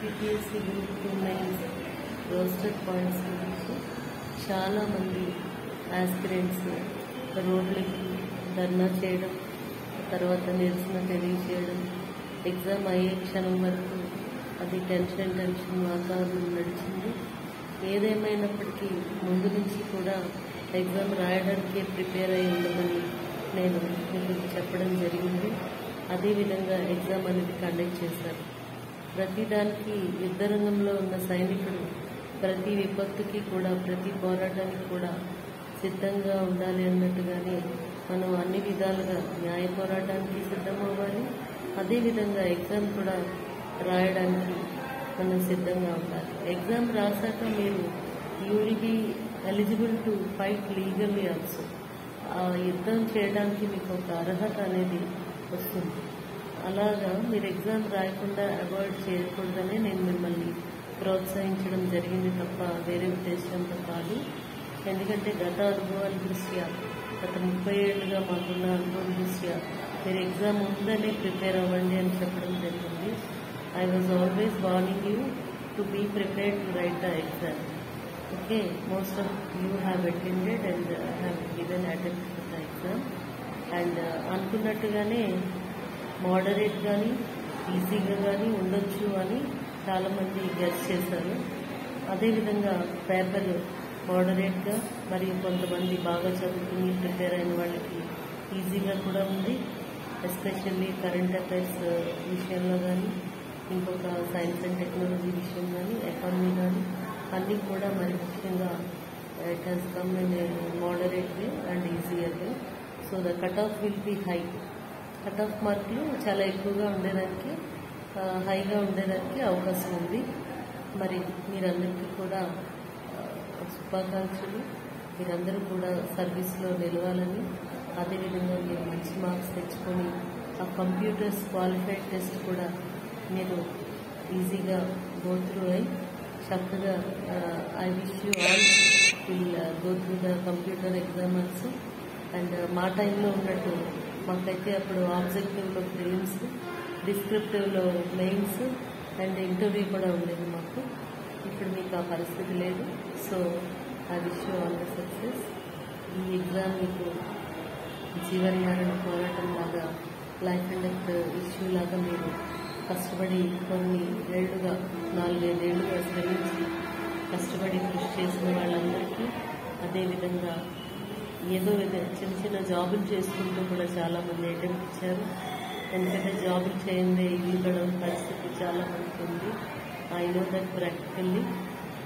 APPSC group 2 mains roasted points గురించి చాలామంది aspirants రోడ్లకి ధర్నా చేయడం, తర్వాత నిరసన తెలియచేయడం, ఎగ్జామ్ అయ్యే క్షణం వరకు అది టెన్షన్ వాతావరణం నడిచింది. ఏదేమైనప్పటికీ ముందు నుంచి కూడా ఎగ్జామ్ రాయడానికే ప్రిపేర్ అయి ఉండమని నేను మీకు చెప్పడం జరిగింది. అదేవిధంగా ఎగ్జామ్ అనేది కండక్ట్ చేశారు. ప్రతిదానికి యుద్ధరంగంలో ఉన్న సైనికుడు ప్రతి విపత్తుకి కూడా, ప్రతి పోరాటానికి కూడా సిద్ధంగా ఉండాలి అన్నట్టుగానే మనం అన్ని విధాలుగా న్యాయ పోరాటానికి సిద్ధమవ్వాలి. అదేవిధంగా ఎగ్జామ్ కూడా రాయడానికి మనం సిద్ధంగా ఉండాలి. ఎగ్జామ్ రాశాక మీరు you will be eligible to fight legally also. ఆ యుద్ధం చేయడానికి మీకు ఒక అర్హత అనేది వస్తుంది. అలాగా మీరు ఎగ్జామ్ రాయకుండా అవాయిడ్ చేయకూడదని నేను మిమ్మల్ని ప్రోత్సహించడం జరిగింది తప్ప వేరే ఉద్దేశంతో కాదు. ఎందుకంటే గత అనుభవాల దృష్ట్యా, గత 30 ఏళ్లుగా మాకున్న అనుభవం దృష్ట్యా మీరు ఎగ్జామ్ ఉందనే ప్రిపేర్ అవ్వండి అని చెప్పడం జరిగింది. I was always warning you to be prepared to write the exam. Okay, most of you have attended and have given attempt for the exam. And అనుకున్నట్టుగానే మోడరేట్ కానీ ఈజీగా కానీ ఉండొచ్చు అని చాలామంది గెస్ చేశారు. అదేవిధంగా పేపర్ మోడరేట్గా మరియు కొంతమంది బాగా చదువుకుని ప్రిపేర్ అయిన వాళ్ళకి ఈజీగా కూడా ఉంది. ఎస్పెషల్లీ కరెంట్ అఫైర్స్ విషయంలో కానీ, ఇంకొక సైన్స్ అండ్ టెక్నాలజీ విషయం కానీ, ఎకానమీ కానీ అన్నీ కూడా మరి ముఖ్యంగా it has come in moderate way and easier way. So the cut off will be high. Cut off మార్కులు చాలా ఎక్కువగా ఉండేదానికి, హైగా ఉండేదానికి అవకాశం ఉంది. మరి మీరందరికీ కూడా శుభాకాంక్షలు. మీరందరూ కూడా సర్వీస్లో నిలవాలని, అదేవిధంగా మీరు మంచి మార్క్స్ తెచ్చుకొని ఆ కంప్యూటర్స్ క్వాలిఫైడ్ టెస్ట్ కూడా మీరు ఈజీగా గో త్రూ అయి చక్కగా I wish you all will go through the computer exam also. And మా టైంలో ఉన్నట్టు మాకైతే అప్పుడు ఆబ్జెక్టివ్లో ప్రిలిమ్స్, డిస్క్రిప్టివ్లో మెయిన్స్ అండ్ ఇంటర్వ్యూ కూడా ఉండేది మాకు. ఇప్పుడు మీకు ఆ పరిస్థితి లేదు. So I wish you all the success. ఈ ఎగ్జామ్ మీకు జీవన మరణ పోరాటం లాగా, లైఫ్ అండ్ డెత్ ఇష్యూ లాగా మీరు కష్టపడి కొన్ని ఏళ్లుగా, 4-5 ఏళ్లుగా శ్రమించి కష్టపడి కృషి చేసిన వాళ్ళందరికీ, అదేవిధంగా ఏదో చిన్న చిన్న జాబులు చేసుకుంటూ కూడా చాలామంది అటెంప్ట్ ఇచ్చారు. ఎందుకంటే జాబులు చేయందే ఇల్లు గడవని పరిస్థితి చాలా మందికి ఉంది. I know that practically.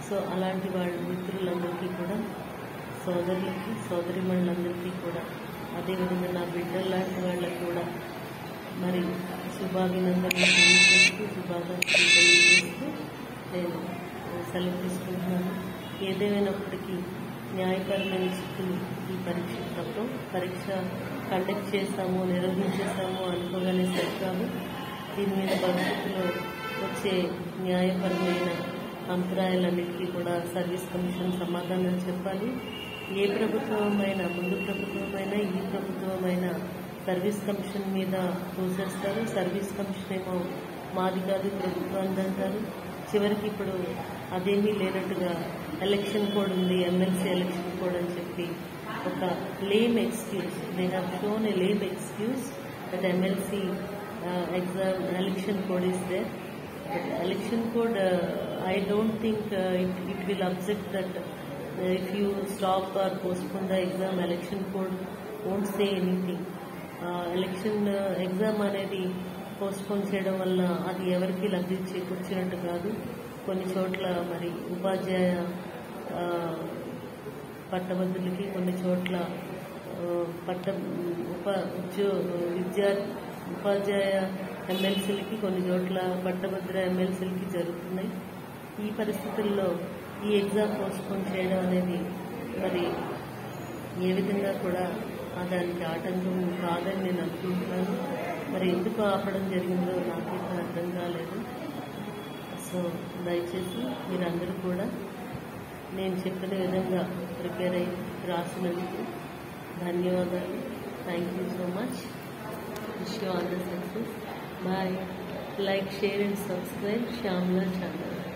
So అలాంటి వాళ్ళ మిత్రులందరికీ కూడా, సోదరులకి, సోదరిమణులందరికీ కూడా, అదేవిధంగా నా బిడ్డల లాంటి వాళ్ళకి కూడా మరి శుభాభినందనలు తెలియజేస్తూ, శుభాకాంక్షలు తెలియజేస్తూ నేను సెలవు తీసుకుంటున్నాను. ఏదేమైనప్పటికీ న్యాయపరమైన చిక్కులు ఈ పరీక్ష తప్ప, పరీక్ష కండక్ట్ చేస్తాము, నిర్వహించేస్తాము అనుకోగానే సరికాదు. దీని మీద భవిష్యత్తులో వచ్చే న్యాయపరమైన అంతరాయాలన్నిటికీ కూడా సర్వీస్ కమిషన్ సమాధానం చెప్పాలి. ఏ ప్రభుత్వమైనా, ముందు ప్రభుత్వమైనా ఈ ప్రభుత్వమైనా సర్వీస్ కమిషన్ మీద తోసేస్తారు. సర్వీస్ కమిషన్ ఏమో మాది కాదు ప్రభుత్వాన్ని అంటారు. చివరికి ఇప్పుడు అదేమీ లేనట్టుగా ఎలక్షన్ కోడ్ ఉంది, ఎమ్మెల్సీ ఎలక్షన్ కోడ్ అని చెప్పి ఒక lame excuse, they have shown a lame excuse that MLC exam election code is there. But election code I don't think it will upset that if you stop or postpone the exam, election code won't say anything. Election exam అనేది postpone చేయడం వల్ల అది ఎవరికి లబ్ధి చేకూర్చినట్టు కాదు. కొన్ని చోట్ల మరి ఉపాధ్యాయ పట్టభద్రులకి, కొన్ని చోట్ల ఉపాధ్యాయ ఎమ్మెల్సీలకి, కొన్ని చోట్ల పట్టభద్ర ఎమ్మెల్సీలకి జరుగుతున్నాయి. ఈ పరిస్థితుల్లో ఈ ఎగ్జామ్ పోస్ట్పోన్ చేయడం అనేది మరి ఏ విధంగా కూడా దానికి ఆటంకం కాదని నేను అనుకుంటున్నాను. మరి ఎందుకు ఆపడం జరిగిందో నాకైతే అర్థం కాలేదు. సో దయచేసి మీరందరూ కూడా నేను చెప్పిన విధంగా ప్రిపేర్ అయ్యి రాసినందుకు ధన్యవాదాలు. Thank you so much. Wish you all the success. Bye. Like, share and subscribe Shyamala channel.